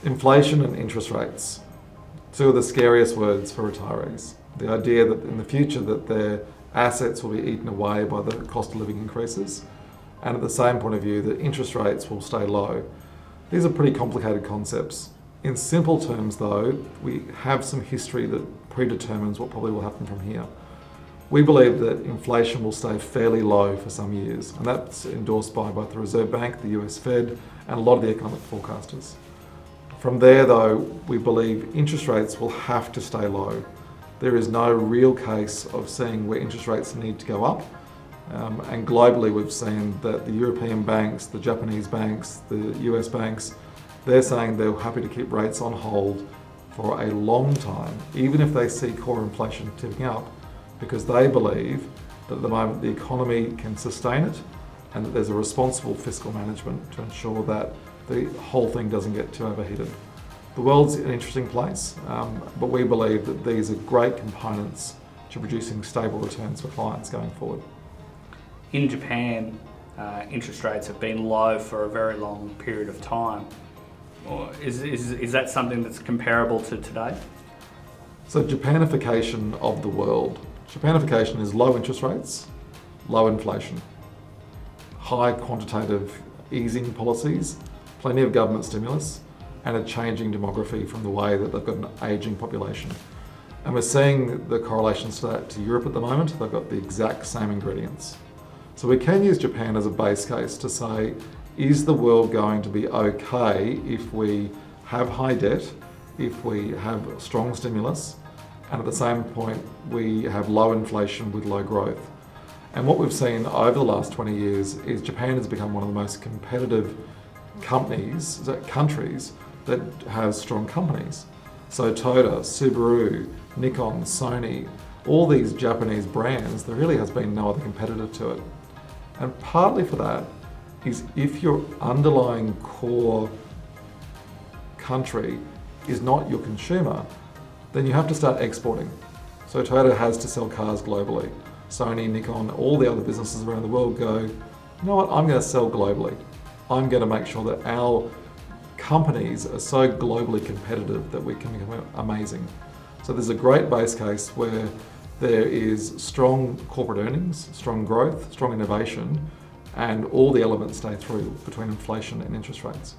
Inflation and interest rates, two of the scariest words for retirees. The idea that in the future that their assets will be eaten away by the cost of living increases, and at the same point of view that interest rates will stay low. These are pretty complicated concepts. In simple terms though, we have some history that predetermines what probably will happen from here. We believe that inflation will stay fairly low for some years, and that's endorsed by both the Reserve Bank, the US Fed, and a lot of the economic forecasters. From there though, we believe interest rates will have to stay low. There is no real case of seeing where interest rates need to go up. And globally we've seen that the European banks, the Japanese banks, the US banks, they're saying they're happy to keep rates on hold for a long time, even if they see core inflation tipping up, because they believe that at the moment the economy can sustain it and that there's a responsible fiscal management to ensure that the whole thing doesn't get too overheated. The world's an interesting place, but we believe that these are great components to producing stable returns for clients going forward. In Japan, interest rates have been low for a very long period of time. Is that something that's comparable to today? So Japanification of the world. Japanification is low interest rates, low inflation, high quantitative easing policies, plenty of government stimulus, and a changing demography from the way that they've got an ageing population. And we're seeing the correlations to that to Europe at the moment. They've got the exact same ingredients. So we can use Japan as a base case to say, is the world going to be okay if we have high debt, if we have strong stimulus, and at the same point we have low inflation with low growth? And what we've seen over the last 20 years is Japan has become one of the most competitive countries that has strong companies. So Toyota, Subaru, Nikon, Sony, all these Japanese brands, there really has been no other competitor to it. And partly for that is if your underlying core country is not your consumer, then you have to start exporting. So Toyota has to sell cars globally. Sony, Nikon, all the other businesses around the world go, you know what, I'm going to sell globally. I'm going to make sure that our companies are so globally competitive that we can become amazing. So there's a great base case where there is strong corporate earnings, strong growth, strong innovation, and all the elements stay through between inflation and interest rates.